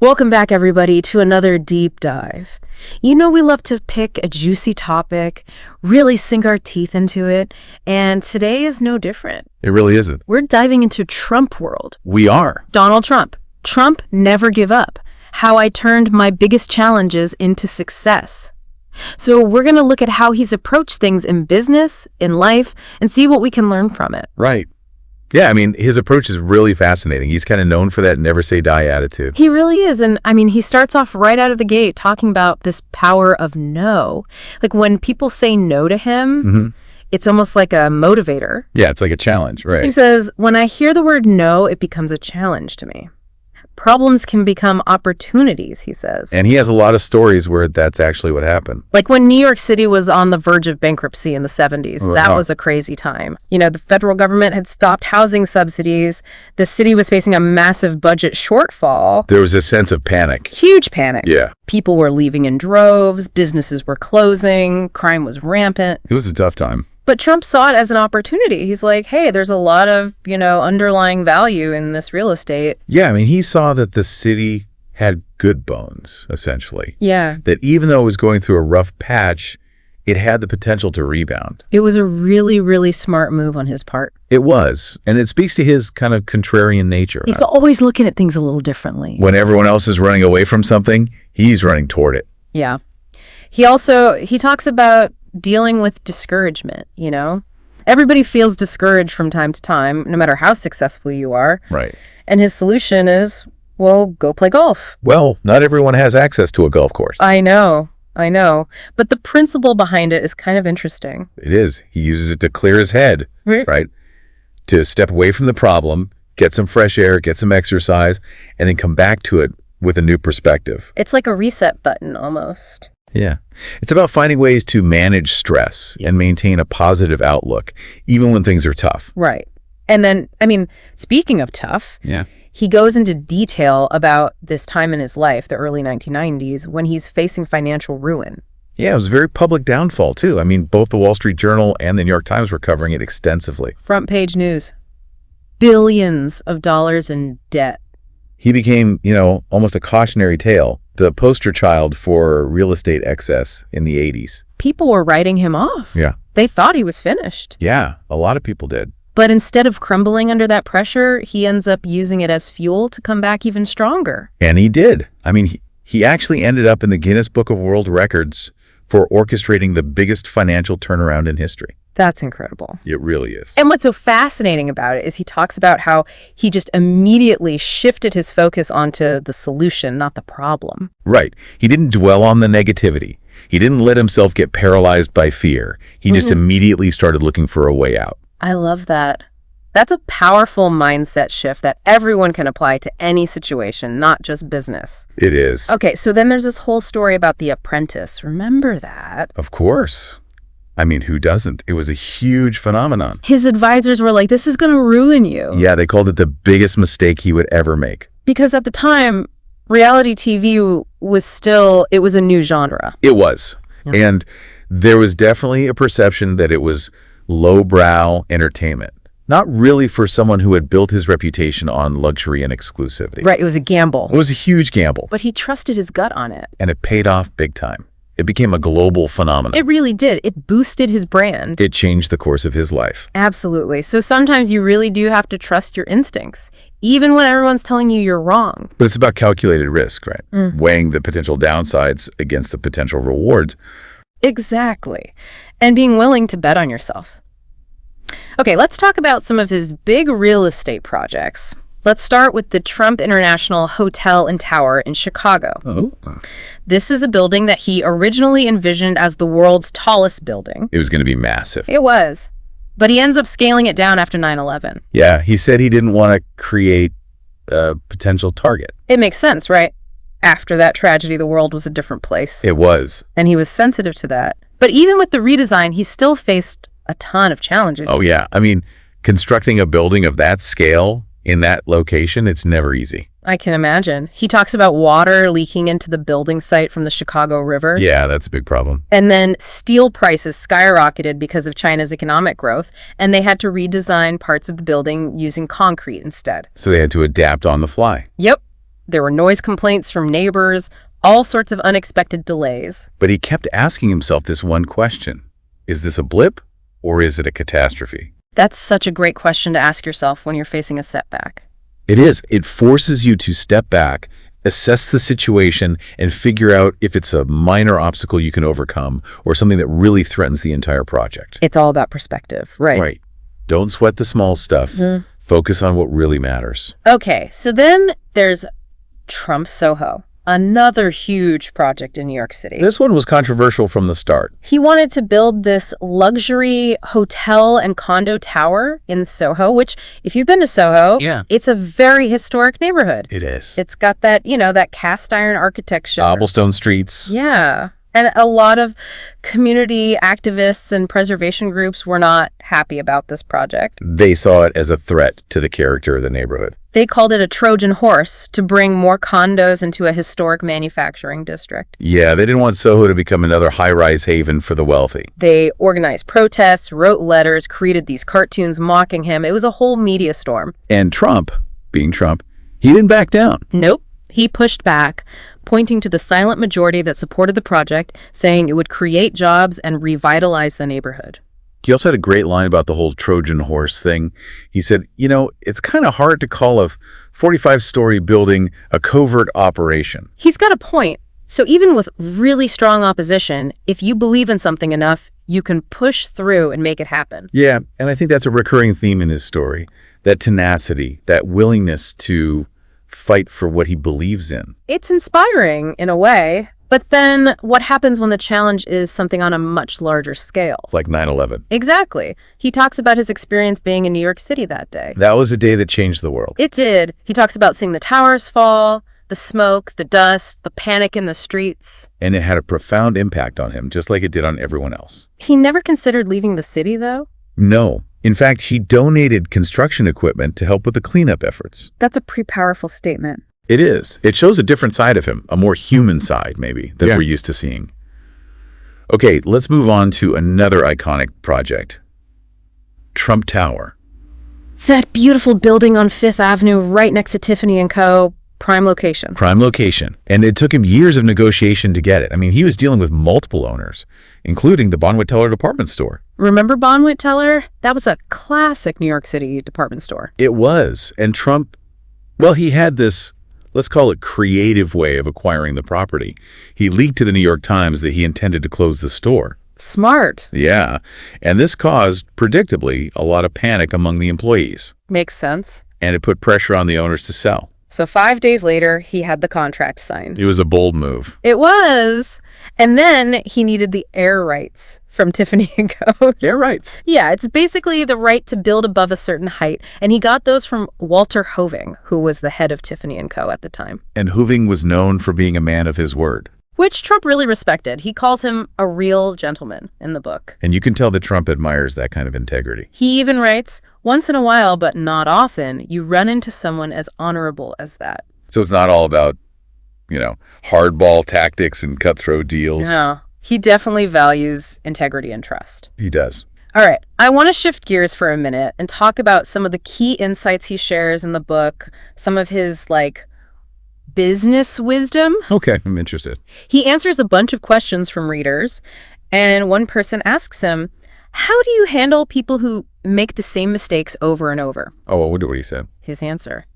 Welcome back, everybody, to another deep dive. You know we love to pick a juicy topic, really sink our teeth into it, and today is no different. It really isn't. We're diving into Trump world. We are. Donald Trump. Trump never give up. How I turned my biggest challenges into success. So we're going to look at how he's approached things in business, in life, and see what we can learn from it. Right. Yeah, I mean, his approach is really fascinating. He's kind of known for that never say die attitude. He really is. And I mean, he starts off right out of the gate talking about this power of no. Like when people say no to him, it's almost like a motivator. Yeah, it's like a challenge, right? He says, when I hear the word no, it becomes a challenge to me. Problems can become opportunities, he says. And he has a lot of stories where that's actually what happened. Like when New York City was on the verge of bankruptcy in the 70s. That was a crazy time. You know, the federal government had stopped housing subsidies. The city was facing a massive budget shortfall. There was a sense of panic. Huge panic. Yeah. People were leaving in droves. Businesses were closing. Crime was rampant. It was a tough time. But Trump saw it as an opportunity. He's like, hey, there's a lot of, underlying value in this real estate. Yeah, I mean, he saw that the city had good bones, essentially. Yeah. That even though it was going through a rough patch, it had the potential to rebound. It was a really, really smart move on his part. It was. And it speaks to his kind of contrarian nature. He's always looking at things a little differently. When everyone else is running away from something, he's running toward it. Yeah. He talks about dealing with discouragement, Everybody feels discouraged from time to time, no matter how successful you are. Right. And his solution is, well, go play golf. Well, not everyone has access to a golf course. I know. But the principle behind it is kind of interesting. It is. He uses it to clear his head, right? To step away from the problem, get some fresh air, get some exercise, and then come back to it with a new perspective. It's like a reset button almost. Yeah. It's about finding ways to manage stress and maintain a positive outlook, even when things are tough. Right. And then, speaking of tough, yeah, he goes into detail about this time in his life, the early 1990s, when he's facing financial ruin. Yeah, it was a very public downfall, too. I mean, both the Wall Street Journal and the New York Times were covering it extensively. Front page news. Billions of dollars in debt. He became, almost a cautionary tale, the poster child for real estate excess in the 80s. People were writing him off. Yeah. They thought he was finished. Yeah, a lot of people did. But instead of crumbling under that pressure, he ends up using it as fuel to come back even stronger. And he did. I mean, he actually ended up in the Guinness Book of World Records for orchestrating the biggest financial turnaround in history. That's incredible. It really is. And what's so fascinating about it is he talks about how he just immediately shifted his focus onto the solution, not the problem. Right. He didn't dwell on the negativity. He didn't let himself get paralyzed by fear. He just immediately started looking for a way out. I love that. That's a powerful mindset shift that everyone can apply to any situation, not just business. It is. Okay, so then there's this whole story about The Apprentice. Remember that? Of course. I mean, who doesn't? It was a huge phenomenon. His advisors were like, this is going to ruin you. Yeah, they called it the biggest mistake he would ever make. Because at the time, reality TV it was a new genre. It was. Yeah. And there was definitely a perception that it was lowbrow entertainment. Not really for someone who had built his reputation on luxury and exclusivity. Right, it was a gamble. It was a huge gamble. But he trusted his gut on it. And it paid off big time. It became a global phenomenon. It really did. It boosted his brand. It changed the course of his life. Absolutely. So sometimes you really do have to trust your instincts, even when everyone's telling you you're wrong. But it's about calculated risk, right? Weighing the potential downsides against the potential rewards. Exactly. And being willing to bet on yourself. Okay, let's talk about some of his big real estate projects. Let's start with the Trump International Hotel and Tower in Chicago. Oh. This is a building that he originally envisioned as the world's tallest building. It was going to be massive. It was. But he ends up scaling it down after 9/11. Yeah, he said he didn't want to create a potential target. It makes sense, right? After that tragedy, the world was a different place. It was. And he was sensitive to that. But even with the redesign, he still faced a ton of challenges. Oh, yeah. I mean, constructing a building of that scale in that location, it's never easy. I can imagine. He talks about water leaking into the building site from the Chicago River. Yeah, that's a big problem. And then steel prices skyrocketed because of China's economic growth, and they had to redesign parts of the building using concrete instead. So they had to adapt on the fly. Yep. There were noise complaints from neighbors, all sorts of unexpected delays. But he kept asking himself this one question. Is this a blip or is it a catastrophe? That's such a great question to ask yourself when you're facing a setback. It is. It forces you to step back, assess the situation, and figure out if it's a minor obstacle you can overcome or something that really threatens the entire project. It's all about perspective, right? Right. Don't sweat the small stuff. Focus on what really matters. Okay, so then there's Trump Soho, another huge project in New York City. This one was controversial from the start. He wanted to build this luxury hotel and condo tower in Soho, which, if you've been to Soho, it's a very historic neighborhood. It is. It's got that, that cast iron architecture. Cobblestone streets. Yeah. And a lot of community activists and preservation groups were not happy about this project. They saw it as a threat to the character of the neighborhood. They called it a Trojan horse to bring more condos into a historic manufacturing district. Yeah, they didn't want Soho to become another high-rise haven for the wealthy. They organized protests, wrote letters, created these cartoons mocking him. It was a whole media storm. And Trump, being Trump, he didn't back down. Nope. He pushed back, pointing to the silent majority that supported the project, saying it would create jobs and revitalize the neighborhood. He also had a great line about the whole Trojan horse thing. He said, it's kind of hard to call a 45-story building a covert operation. He's got a point. So even with really strong opposition, if you believe in something enough, you can push through and make it happen. Yeah, and I think that's a recurring theme in his story. That tenacity, that willingness to fight for what he believes in. It's inspiring in a way, but then what happens when the challenge is something on a much larger scale? Like 9/11. Exactly. He talks about his experience being in New York City that day. That was a day that changed the world. It did. He talks about seeing the towers fall, the smoke, the dust, the panic in the streets. And it had a profound impact on him, just like it did on everyone else. He never considered leaving the city, though? No. In fact, he donated construction equipment to help with the cleanup efforts. That's a pretty powerful statement. It is. It shows a different side of him, a more human side, maybe, that we're used to seeing. Okay, let's move on to another iconic project. Trump Tower. That beautiful building on Fifth Avenue right next to Tiffany & Co. Prime location. Prime location. And it took him years of negotiation to get it. I mean, he was dealing with multiple owners, including the Bonwit Teller department store. Remember Bonwit Teller? That was a classic New York City department store. It was. And Trump, well, he had this, let's call it creative way of acquiring the property. He leaked to the New York Times that he intended to close the store. Smart. Yeah. And this caused, predictably, a lot of panic among the employees. Makes sense. And it put pressure on the owners to sell. So 5 days later, he had the contract signed. It was a bold move. It was. And then he needed the air rights from Tiffany & Co. Air rights. Yeah, it's basically the right to build above a certain height. And he got those from Walter Hoving, who was the head of Tiffany & Co. at the time. And Hoving was known for being a man of his word. Which Trump really respected. He calls him a real gentleman in the book. And you can tell that Trump admires that kind of integrity. He even writes, once in a while, but not often, you run into someone as honorable as that. So it's not all about, hardball tactics and cutthroat deals. No, he definitely values integrity and trust. He does. All right, I want to shift gears for a minute and talk about some of the key insights he shares in the book, some of his, business wisdom. Okay, I'm interested. He answers a bunch of questions from readers, and one person asks him, how do you handle people who make the same mistakes over and over? Oh, well, what did he say? His answer,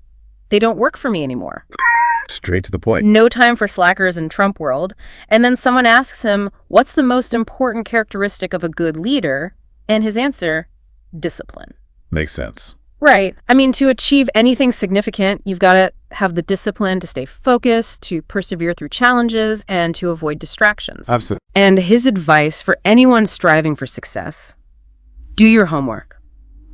they don't work for me anymore. Straight to the point. No time for slackers in Trump world. And then someone asks him, what's the most important characteristic of a good leader? And his answer, discipline. Makes sense. Right. I mean, to achieve anything significant, you've got to have the discipline to stay focused, to persevere through challenges, and to avoid distractions. Absolutely. And his advice for anyone striving for success, do your homework.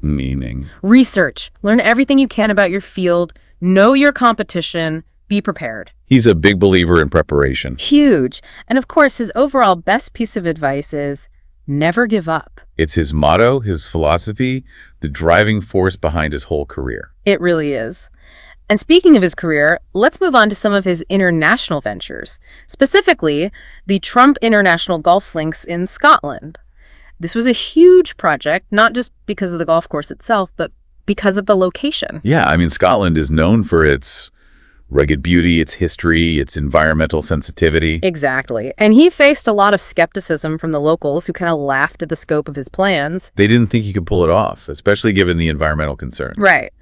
Meaning? Research. Learn everything you can about your field. Know your competition. Be prepared. He's a big believer in preparation. Huge. And of course, his overall best piece of advice is never give up. It's his motto, his philosophy, the driving force behind his whole career. It really is. And speaking of his career, let's move on to some of his international ventures, specifically the Trump International Golf Links in Scotland. This was a huge project, not just because of the golf course itself, but because of the location. Yeah, I mean, Scotland is known for its rugged beauty, its history, its environmental sensitivity. Exactly. And he faced a lot of skepticism from the locals who kind of laughed at the scope of his plans. They didn't think he could pull it off, especially given the environmental concern. Right.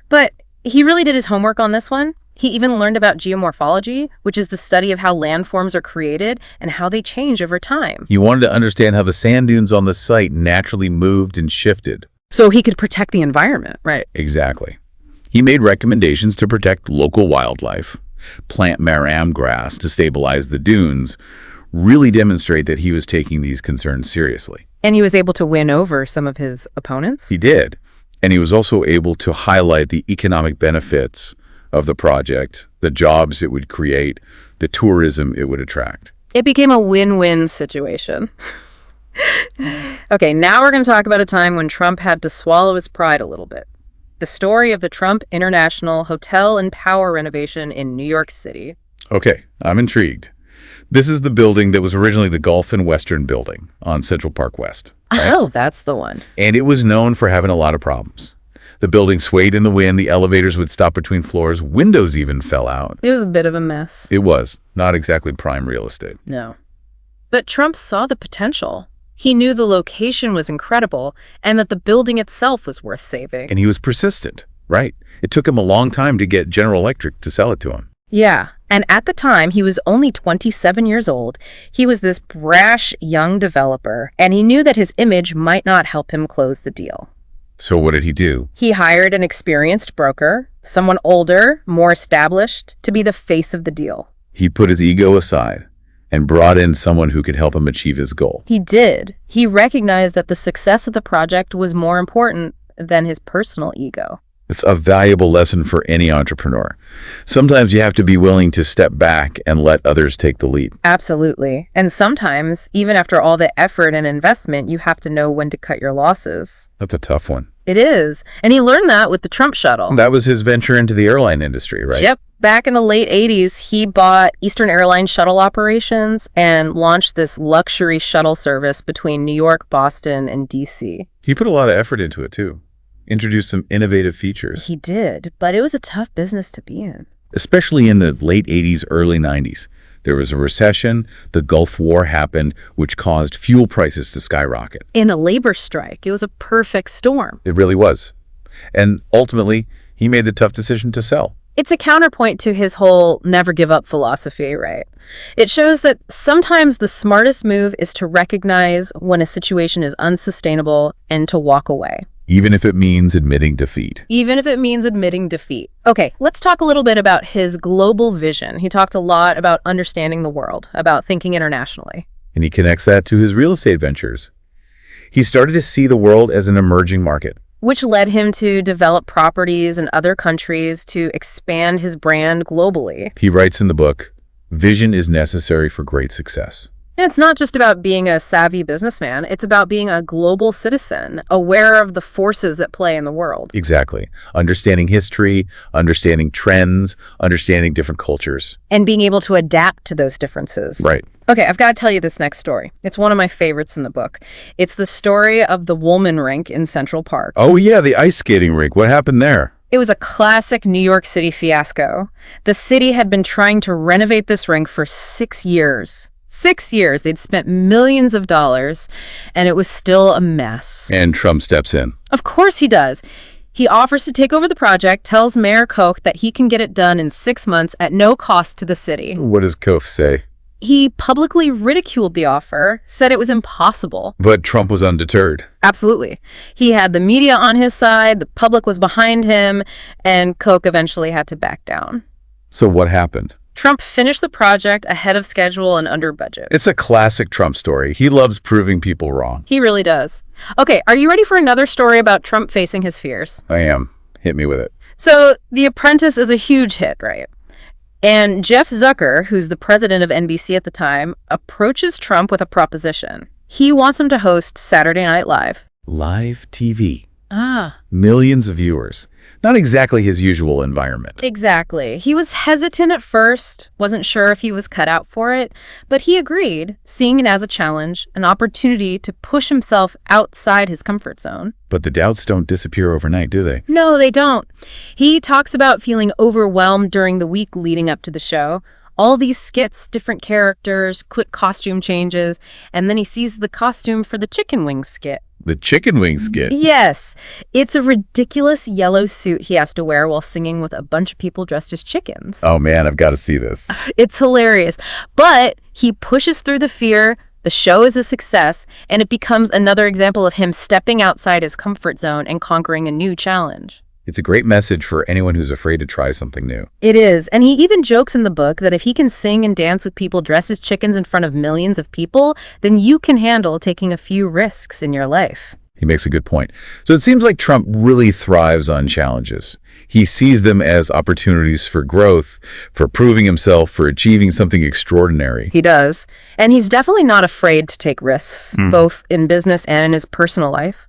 But he really did his homework on this one. He even learned about geomorphology, which is the study of how landforms are created and how they change over time. He wanted to understand how the sand dunes on the site naturally moved and shifted. So he could protect the environment, right? Exactly. He made recommendations to protect local wildlife, plant maram grass to stabilize the dunes, really demonstrate that he was taking these concerns seriously. And he was able to win over some of his opponents? He did. And he was also able to highlight the economic benefits of the project, the jobs it would create, the tourism it would attract. It became a win-win situation. Okay, now we're going to talk about a time when Trump had to swallow his pride a little bit. The story of the Trump International Hotel and Power renovation in New York City. Okay, I'm intrigued. This is the building that was originally the Gulf and Western building on Central Park West. Right? Oh, that's the one. And it was known for having a lot of problems. The building swayed in the wind, the elevators would stop between floors, windows even fell out. It was a bit of a mess. It was not exactly prime real estate. No. But Trump saw the potential. He knew the location was incredible and that the building itself was worth saving. And he was persistent, right? It took him a long time to get General Electric to sell it to him. Yeah, and at the time, he was only 27 years old. He was this brash young developer, and he knew that his image might not help him close the deal. So what did he do? He hired an experienced broker, someone older, more established, to be the face of the deal. He put his ego aside and brought in someone who could help him achieve his goal. He did. He recognized that the success of the project was more important than his personal ego. It's a valuable lesson for any entrepreneur. Sometimes you have to be willing to step back and let others take the lead. Absolutely. And sometimes, even after all the effort and investment, you have to know when to cut your losses. That's a tough one. It is. And he learned that with the Trump shuttle. That was his venture into the airline industry, right? Yep. Back in the late 80s, he bought Eastern Airlines shuttle operations and launched this luxury shuttle service between New York, Boston, and D.C. He put a lot of effort into it, too. Introduced some innovative features. He did, but it was a tough business to be in. Especially in the late 80s, early 90s. There was a recession, the Gulf War happened, which caused fuel prices to skyrocket. In a labor strike, it was a perfect storm. It really was. And ultimately, he made the tough decision to sell. It's a counterpoint to his whole never give up philosophy, right? It shows that sometimes the smartest move is to recognize when a situation is unsustainable and to walk away. Even if it means admitting defeat. Even if it means admitting defeat. Okay, let's talk a little bit about his global vision. He talked a lot about understanding the world, about thinking internationally. And he connects that to his real estate ventures. He started to see the world as an emerging market. Which led him to develop properties in other countries to expand his brand globally. He writes in the book, "Vision is necessary for great success." And it's not just about being a savvy businessman. It's about being a global citizen, aware of the forces at play in the world. Exactly. Understanding history, understanding trends, understanding different cultures. And being able to adapt to those differences. Right. Okay, I've got to tell you this next story. It's one of my favorites in the book. It's the story of the Woolman Rink in Central Park. Oh yeah, the ice skating rink. What happened there? It was a classic New York City fiasco. The city had been trying to renovate this rink for 6 years. 6 years. They'd spent millions of dollars, and it was still a mess. And Trump steps in. Of course he does. He offers to take over the project, tells Mayor Koch that he can get it done in 6 months at no cost to the city. What does Koch say? He publicly ridiculed the offer, said it was impossible. But Trump was undeterred. Absolutely. He had the media on his side, the public was behind him, and Koch eventually had to back down. So what happened? Trump finished the project ahead of schedule and under budget. It's a classic Trump story. He loves proving people wrong. He really does. Okay, are you ready for another story about Trump facing his fears? I am. Hit me with it. So, The Apprentice is a huge hit, right? And Jeff Zucker, who's the president of NBC at the time, approaches Trump with a proposition. He wants him to host Saturday Night Live. Live TV. Ah. Millions of viewers. Not exactly his usual environment. Exactly. He was hesitant at first, wasn't sure if he was cut out for it, but he agreed, seeing it as a challenge, an opportunity to push himself outside his comfort zone. But the doubts don't disappear overnight, do they? No, they don't. He talks about feeling overwhelmed during the week leading up to the show. All these skits, different characters, quick costume changes, and then he sees the costume for the chicken wing skit. The chicken wing skit. Yes. It's a ridiculous yellow suit he has to wear while singing with a bunch of people dressed as chickens. Oh man, I've got to see this. It's hilarious. But he pushes through the fear, the show is a success, and it becomes another example of him stepping outside his comfort zone and conquering a new challenge. It's a great message for anyone who's afraid to try something new. It is. And he even jokes in the book that if he can sing and dance with people dressed as chickens in front of millions of people, then you can handle taking a few risks in your life. He makes a good point. So it seems like Trump really thrives on challenges. He sees them as opportunities for growth, for proving himself, for achieving something extraordinary. He does. And he's definitely not afraid to take risks, both in business and in his personal life.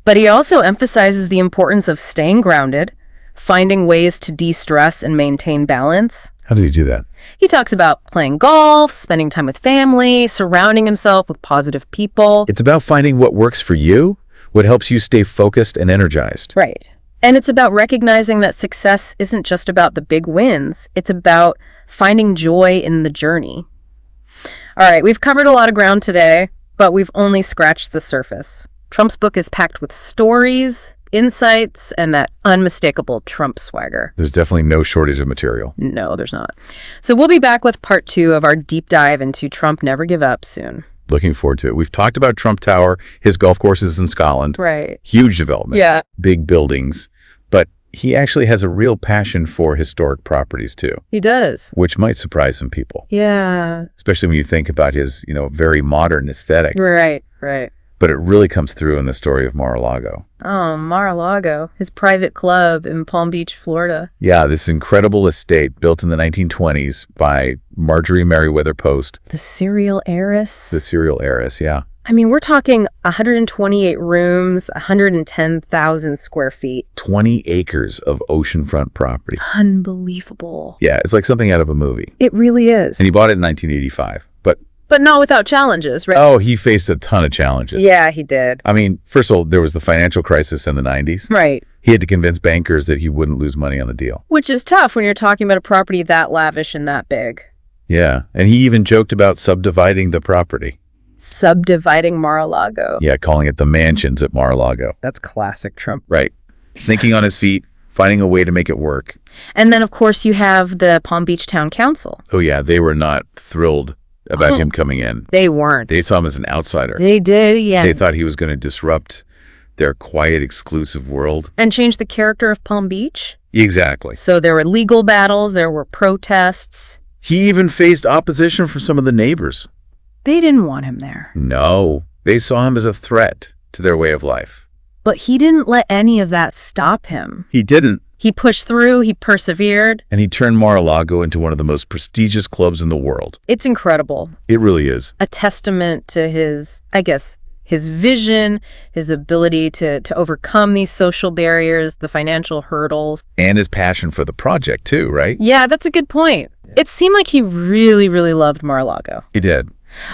But he also emphasizes the importance of staying grounded, finding ways to de-stress and maintain balance. How did he do that? He talks about playing golf, spending time with family, surrounding himself with positive people. It's about finding what works for you, what helps you stay focused and energized. Right. And it's about recognizing that success isn't just about the big wins. It's about finding joy in the journey. All right, we've covered a lot of ground today, but we've only scratched the surface. Trump's book is packed with stories, insights, and that unmistakable Trump swagger. There's definitely no shortage of material. No, there's not. So we'll be back with part 2 of our deep dive into Trump Never Give Up soon. Looking forward to it. We've talked about Trump Tower, his golf courses in Scotland. Right. Huge development. Yeah. Big buildings. But he actually has a real passion for historic properties too. He does. Which might surprise some people. Yeah. Especially when you think about his, very modern aesthetic. Right. But it really comes through in the story of Mar-a-Lago. Oh, Mar-a-Lago, his private club in Palm Beach, Florida. Yeah, this incredible estate built in the 1920s by Marjorie Merriweather Post. The serial heiress. The serial heiress, yeah. I mean, we're talking 128 rooms, 110,000 square feet. 20 acres of oceanfront property. Unbelievable. Yeah, it's like something out of a movie. It really is. And he bought it in 1985. But not without challenges, right? Oh, he faced a ton of challenges. Yeah, he did. I mean, first of all, there was the financial crisis in the 90s. Right. He had to convince bankers that he wouldn't lose money on the deal. Which is tough when you're talking about a property that lavish and that big. Yeah, and he even joked about subdividing the property. Subdividing Mar-a-Lago. Yeah, calling it the mansions at Mar-a-Lago. That's classic Trump. Right. Thinking on his feet, finding a way to make it work. And then, of course, you have the Palm Beach Town Council. Oh, yeah, they were not thrilled about him coming in. They weren't. They saw him as an outsider. They did, yeah. They thought he was going to disrupt their quiet, exclusive world. And change the character of Palm Beach. Exactly. So there were legal battles, there were protests. He even faced opposition from some of the neighbors. They didn't want him there. No, they saw him as a threat to their way of life. But he didn't let any of that stop him. He didn't. He pushed through, he persevered. And he turned Mar-a-Lago into one of the most prestigious clubs in the world. It's incredible. It really is. A testament to his vision, his ability to overcome these social barriers, the financial hurdles. And his passion for the project too, right? Yeah, that's a good point. It seemed like he really, really loved Mar-a-Lago. He did.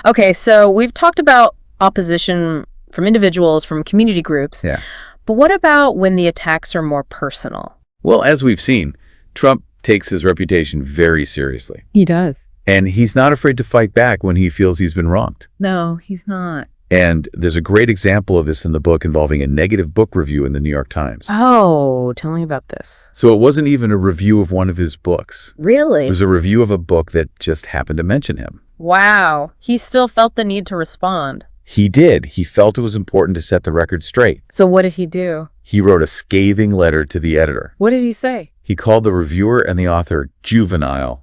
Okay, so we've talked about opposition from individuals, from community groups. Yeah. But what about when the attacks are more personal? Well, as we've seen, Trump takes his reputation very seriously. He does. And he's not afraid to fight back when he feels he's been wronged. No, he's not. And there's a great example of this in the book involving a negative book review in the New York Times. Oh, tell me about this. So it wasn't even a review of one of his books. Really? It was a review of a book that just happened to mention him. Wow. He still felt the need to respond. He did. He felt it was important to set the record straight. So what did he do? He wrote a scathing letter to the editor. What did he say? He called the reviewer and the author juvenile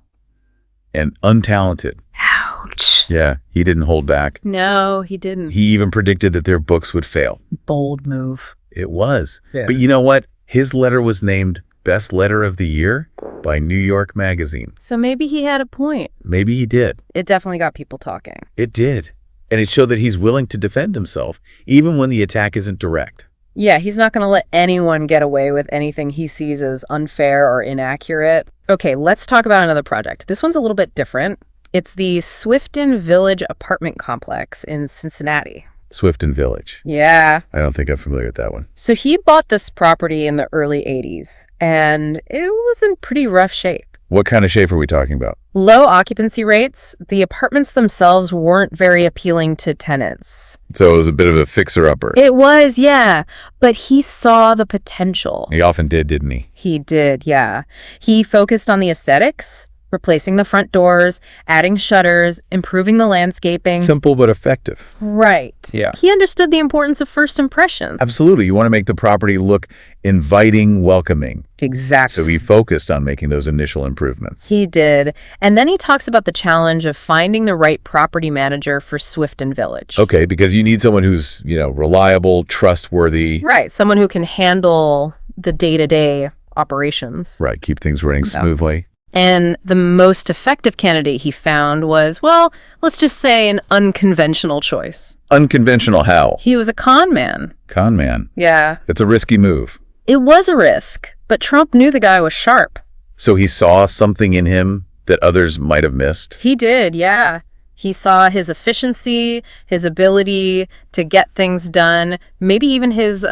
and untalented. Ouch. Yeah, he didn't hold back. No, he didn't. He even predicted that their books would fail. Bold move. It was. Yeah. But you know what? His letter was named Best Letter of the Year by New York Magazine. So maybe he had a point. Maybe he did. It definitely got people talking. It did. And it showed that he's willing to defend himself, even when the attack isn't direct. Yeah, he's not going to let anyone get away with anything he sees as unfair or inaccurate. Okay, let's talk about another project. This one's a little bit different. It's the Swifton Village apartment complex in Cincinnati. Swifton Village. Yeah. I don't think I'm familiar with that one. So he bought this property in the early 80s, and it was in pretty rough shape. What kind of shape are we talking about? Low occupancy rates. The apartments themselves weren't very appealing to tenants. So it was a bit of a fixer-upper. It was, yeah. But he saw the potential. He often did, didn't he? He did, yeah. He focused on the aesthetics, replacing the front doors, adding shutters, improving the landscaping. Simple but effective. Right. Yeah. He understood the importance of first impressions. Absolutely. You want to make the property look inviting, welcoming. Exactly. So he focused on making those initial improvements. He did. And then he talks about the challenge of finding the right property manager for Swifton Village. Okay, because you need someone who's, reliable, trustworthy. Right. Someone who can handle the day-to-day operations. Right, keep things running smoothly. And the most effective candidate he found was, well, let's just say an unconventional choice. Unconventional how? He was a con man. Con man. Yeah. It's a risky move. It was a risk, but Trump knew the guy was sharp. So he saw something in him that others might have missed? He did, yeah. He saw his efficiency, his ability to get things done, maybe even his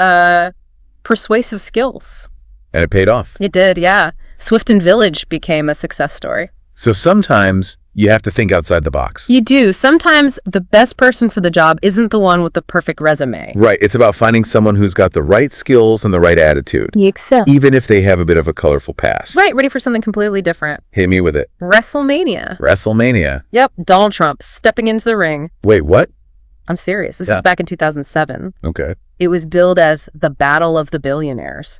persuasive skills. And it paid off. It did, yeah. Swifton Village became a success story. So sometimes you have to think outside the box. You do. Sometimes the best person for the job isn't the one with the perfect resume. Right. It's about finding someone who's got the right skills and the right attitude. You excel. Even if they have a bit of a colorful past. Right, ready for something completely different. Hit me with it. WrestleMania. WrestleMania. Yep, Donald Trump stepping into the ring. Wait, what? I'm serious. This is back in 2007. Okay. It was billed as the Battle of the Billionaires.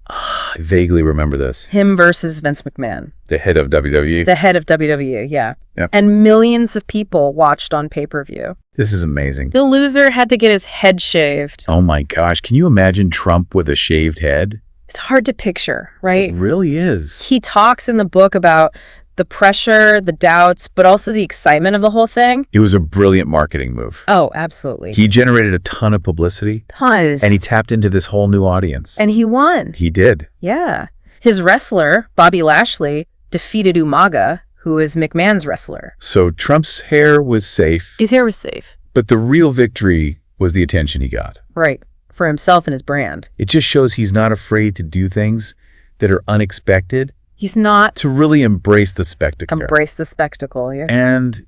I vaguely remember this. Him versus Vince McMahon. The head of WWE. The head of WWE, yeah. Yep. And millions of people watched on pay-per-view. This is amazing. The loser had to get his head shaved. Oh my gosh. Can you imagine Trump with a shaved head? It's hard to picture, right? It really is. He talks in the book about the pressure, the doubts, but also the excitement of the whole thing. It was a brilliant marketing move. Oh, absolutely. He generated a ton of publicity. Tons. And he tapped into this whole new audience. And he won. He did. Yeah. His wrestler, Bobby Lashley, defeated Umaga, who is McMahon's wrestler. So Trump's hair was safe. His hair was safe. But the real victory was the attention he got. Right. For himself and his brand. It just shows he's not afraid to do things that are unexpected. He's not. To really embrace the spectacle. Embrace the spectacle, yeah. And,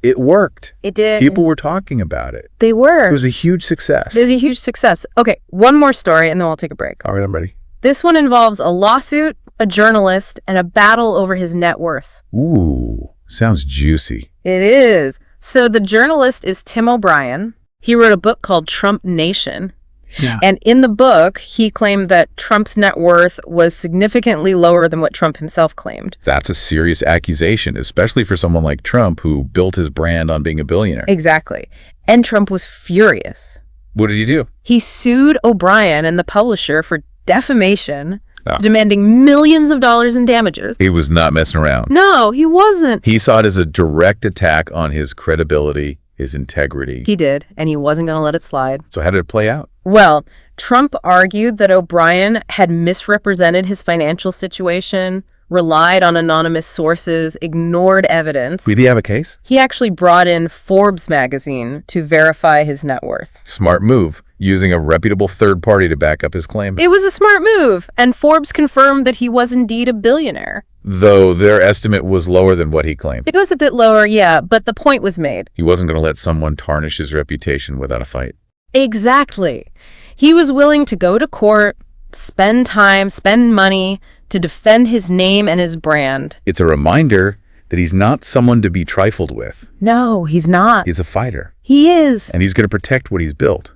it worked. It did. People were talking about it. They were. It was a huge success. It was a huge success. Okay, one more story and then we'll take a break. All right, I'm ready. This one involves a lawsuit, a journalist, and a battle over his net worth. Ooh, sounds juicy. It is. So the journalist is Tim O'Brien. He wrote a book called Trump Nation. Yeah. And in the book, he claimed that Trump's net worth was significantly lower than what Trump himself claimed. That's a serious accusation, especially for someone like Trump who built his brand on being a billionaire. Exactly. And Trump was furious. What did he do? He sued O'Brien and the publisher for defamation, demanding millions of dollars in damages. He was not messing around. No, he wasn't. He saw it as a direct attack on his credibility, his integrity. He did, and he wasn't going to let it slide. So how did it play out? Well, Trump argued that O'Brien had misrepresented his financial situation, relied on anonymous sources, ignored evidence. Did he have a case? He actually brought in Forbes magazine to verify his net worth. Smart move, using a reputable third party to back up his claim. It was a smart move, and Forbes confirmed that he was indeed a billionaire. Though their estimate was lower than what he claimed. It was a bit lower, yeah, but the point was made. He wasn't going to let someone tarnish his reputation without a fight. Exactly. He was willing to go to court, spend time, spend money to defend his name and his brand. It's a reminder that he's not someone to be trifled with. No, he's not. He's a fighter. He is. And he's going to protect what he's built.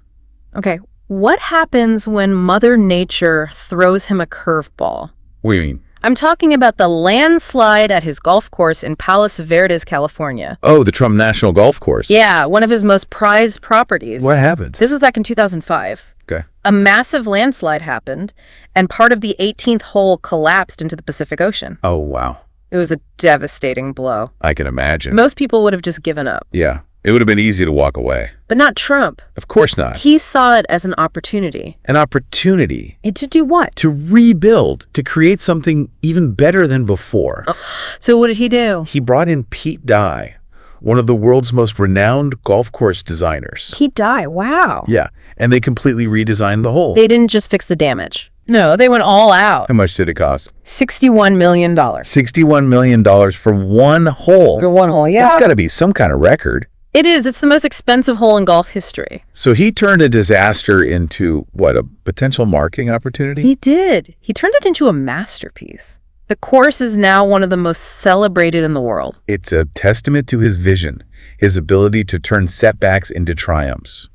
Okay, what happens when Mother Nature throws him a curveball? What do you mean? I'm talking about the landslide at his golf course in Palos Verdes, California. Oh, the Trump National Golf Course. Yeah, one of his most prized properties. What happened? This was back in 2005. Okay. A massive landslide happened, and part of the 18th hole collapsed into the Pacific Ocean. Oh, wow. It was a devastating blow. I can imagine. Most people would have just given up. Yeah. It would have been easy to walk away. But not Trump. Of course not. He saw it as an opportunity. An opportunity. And to do what? To rebuild, to create something even better than before. So what did he do? He brought in Pete Dye, one of the world's most renowned golf course designers. Pete Dye, wow. Yeah, and they completely redesigned the hole. They didn't just fix the damage. No, they went all out. How much did it cost? $61 million. $61 million for one hole. For one hole, yeah. That's got to be some kind of record. It is. It's the most expensive hole in golf history. So he turned a disaster into, what, a potential marketing opportunity? He did. He turned it into a masterpiece. The course is now one of the most celebrated in the world. It's a testament to his vision, his ability to turn setbacks into triumphs.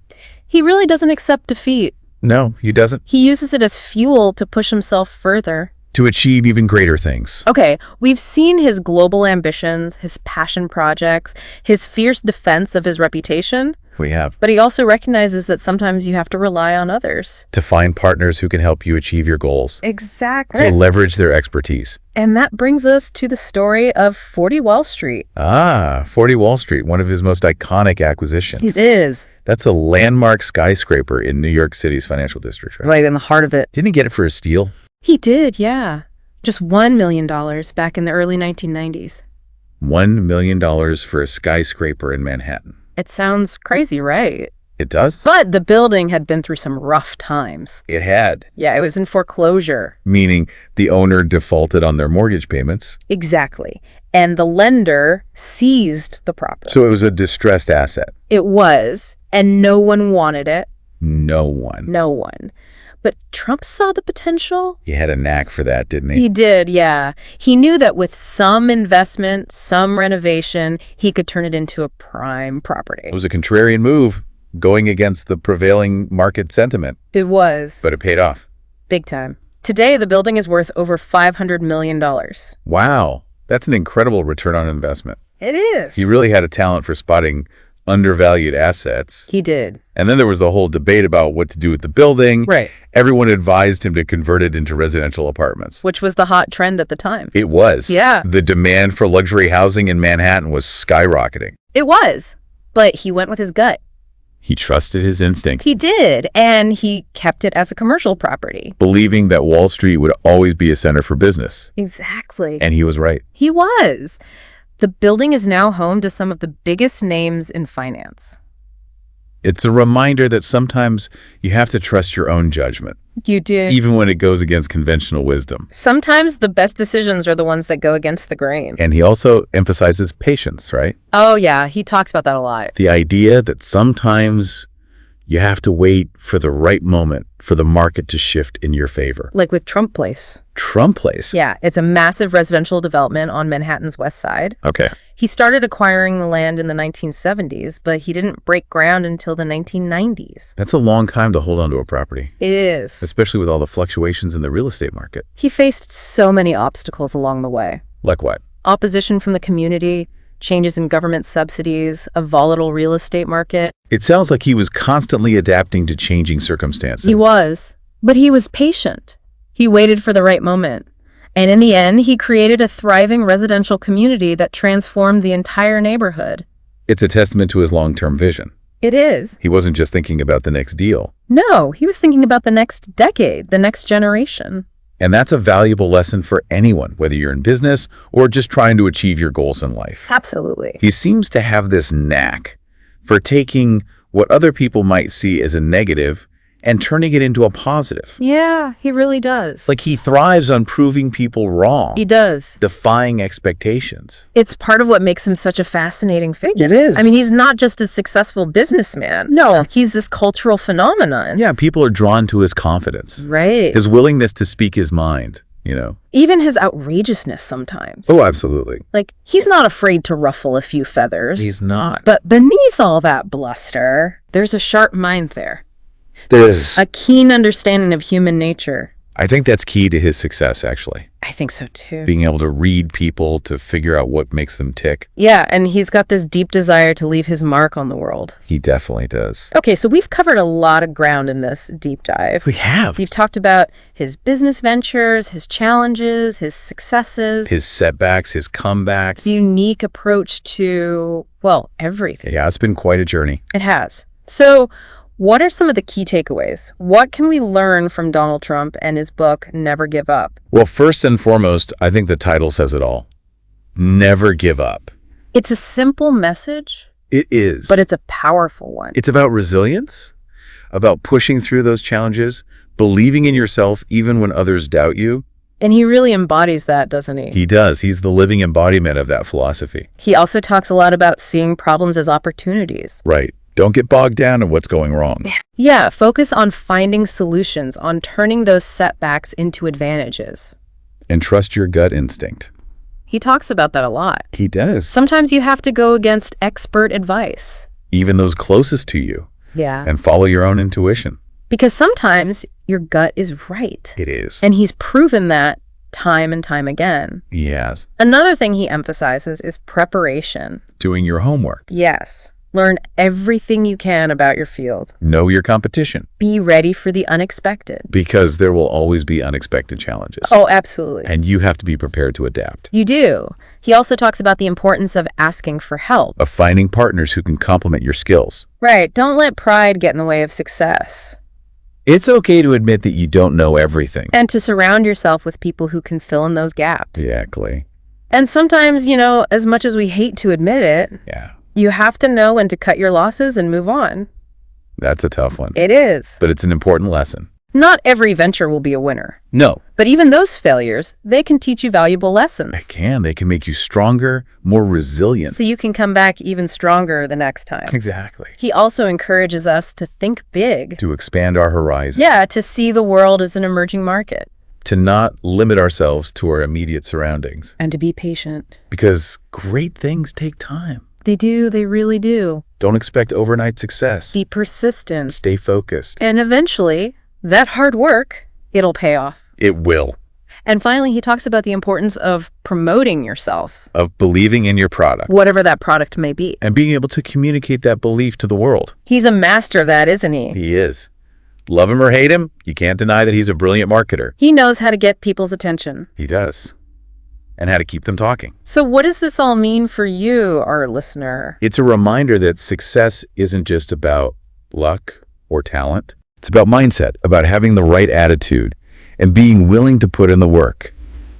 He really doesn't accept defeat. No, he doesn't. He uses it as fuel to push himself further. To achieve even greater things. Okay, we've seen his global ambitions, his passion projects, his fierce defense of his reputation. We have. But he also recognizes that sometimes you have to rely on others. To find partners who can help you achieve your goals. Exactly. To leverage their expertise. And that brings us to the story of 40 Wall Street. 40 Wall Street, one of his most iconic acquisitions. It is. That's a landmark skyscraper in New York City's financial district, right? Right in the heart of it. Didn't he get it for a steal? He did, yeah. Just $1 million back in the early 1990s. $1 million for a skyscraper in Manhattan. It sounds crazy, right? It does? But the building had been through some rough times. It had. Yeah, it was in foreclosure. Meaning the owner defaulted on their mortgage payments. Exactly. And the lender seized the property. So it was a distressed asset. It was, and no one wanted it. No one. No one. But Trump saw the potential. He had a knack for that, didn't he? He did, yeah. He knew that with some investment, some renovation, he could turn it into a prime property. It was a contrarian move, going against the prevailing market sentiment. It was. But it paid off. Big time. Today, the building is worth over $500 million. Wow. That's an incredible return on investment. It is. He really had a talent for spotting undervalued assets. He did. And then there was the whole debate about what to do with the building. Right. Everyone advised him to convert it into residential apartments. Which was the hot trend at the time. It was. Yeah. The demand for luxury housing in Manhattan was skyrocketing. It was. But he went with his gut. He trusted his instinct. He did. And he kept it as a commercial property. Believing that Wall Street would always be a center for business. Exactly. And he was right. He was. The building is now home to some of the biggest names in finance. It's a reminder that sometimes you have to trust your own judgment. You do. Even when it goes against conventional wisdom. Sometimes the best decisions are the ones that go against the grain. And he also emphasizes patience, right? Oh, yeah. He talks about that a lot. The idea that sometimes you have to wait for the right moment for the market to shift in your favor. Like with Trump Place. Trump Place? Yeah, it's a massive residential development on Manhattan's west side. Okay. He started acquiring the land in the 1970s, but he didn't break ground until the 1990s. That's a long time to hold onto a property. It is. Especially with all the fluctuations in the real estate market. He faced so many obstacles along the way. Like what? Opposition from the community, changes in government subsidies, a volatile real estate market. It sounds like he was constantly adapting to changing circumstances. He was, but he was patient. He waited for the right moment. And in the end, he created a thriving residential community that transformed the entire neighborhood. It's a testament to his long-term vision. It is. He wasn't just thinking about the next deal. No, he was thinking about the next decade, the next generation. And that's a valuable lesson for anyone, whether you're in business or just trying to achieve your goals in life. Absolutely. He seems to have this knack for taking what other people might see as a negative and turning it into a positive. Yeah, he really does. Like he thrives on proving people wrong. He does. Defying expectations. It's part of what makes him such a fascinating figure. It is. I mean, he's not just a successful businessman. No. He's this cultural phenomenon. Yeah, people are drawn to his confidence. Right. His willingness to speak his mind, you know. Even his outrageousness sometimes. Oh, absolutely. Like, he's not afraid to ruffle a few feathers. He's not. But beneath all that bluster, there's a sharp mind there. There's a keen understanding of human nature. I think that's key to his success, actually. I think so too. Being able to read people to figure out what makes them tick. Yeah, and he's got this deep desire to leave his mark on the world. He definitely does. Okay, so we've covered a lot of ground in this deep dive. We have. You've talked about his business ventures, his challenges, his successes. His setbacks, his comebacks. His unique approach to, well, everything. Yeah, it's been quite a journey. It has. So, what are some of the key takeaways? What can we learn from Donald Trump and his book, Never Give Up? Well, first and foremost, I think the title says it all. Never give up. It's a simple message, It is. but it's a powerful one. It's about resilience, about pushing through those challenges, believing in yourself even when others doubt you. And he really embodies that, doesn't he? He does. He's the living embodiment of that philosophy. He also talks a lot about seeing problems as opportunities. Right. Don't get bogged down in what's going wrong. Yeah, focus on finding solutions, on turning those setbacks into advantages. And trust your gut instinct. He talks about that a lot. He does. Sometimes you have to go against expert advice. Even those closest to you. Yeah. And follow your own intuition. Because sometimes your gut is right. It is. And he's proven that time and time again. Yes. Another thing he emphasizes is preparation. Doing your homework. Yes. Learn everything you can about your field. Know your competition. Be ready for the unexpected. Because there will always be unexpected challenges. Oh, absolutely. And you have to be prepared to adapt. You do. He also talks about the importance of asking for help. Of finding partners who can complement your skills. Right. Don't let pride get in the way of success. It's okay to admit that you don't know everything. And to surround yourself with people who can fill in those gaps. Exactly. And sometimes, as much as we hate to admit it, Yeah. you have to know when to cut your losses and move on. That's a tough one. It is. But it's an important lesson. Not every venture will be a winner. No. But even those failures, they can teach you valuable lessons. They can. They can make you stronger, more resilient. So you can come back even stronger the next time. Exactly. He also encourages us to think big. To expand our horizon. Yeah, to see the world as an emerging market. To not limit ourselves to our immediate surroundings. And to be patient. Because great things take time. They do. They really do. Don't expect overnight success. Be persistent. Stay focused. And eventually, that hard work, it'll pay off. It will. And finally, he talks about the importance of promoting yourself. Of believing in your product. Whatever that product may be. And being able to communicate that belief to the world. He's a master of that, isn't he? He is. Love him or hate him, you can't deny that he's a brilliant marketer. He knows how to get people's attention. He does. And how to keep them talking. So what does this all mean for you, our listener? It's a reminder that success isn't just about luck or talent. It's about mindset, about having the right attitude, and being willing to put in the work.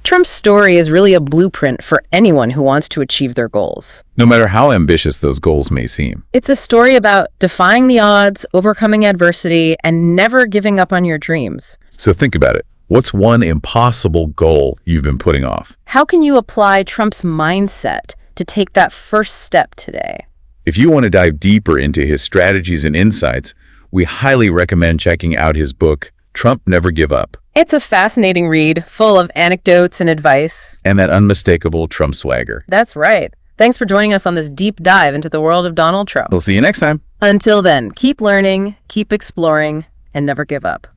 Trump's story is really a blueprint for anyone who wants to achieve their goals. No matter how ambitious those goals may seem. It's a story about defying the odds, overcoming adversity, and never giving up on your dreams. So think about it. What's one impossible goal you've been putting off? How can you apply Trump's mindset to take that first step today? If you want to dive deeper into his strategies and insights, we highly recommend checking out his book, Trump Never Give Up. It's a fascinating read, full of anecdotes and advice. And that unmistakable Trump swagger. That's right. Thanks for joining us on this deep dive into the world of Donald Trump. We'll see you next time. Until then, keep learning, keep exploring, and never give up.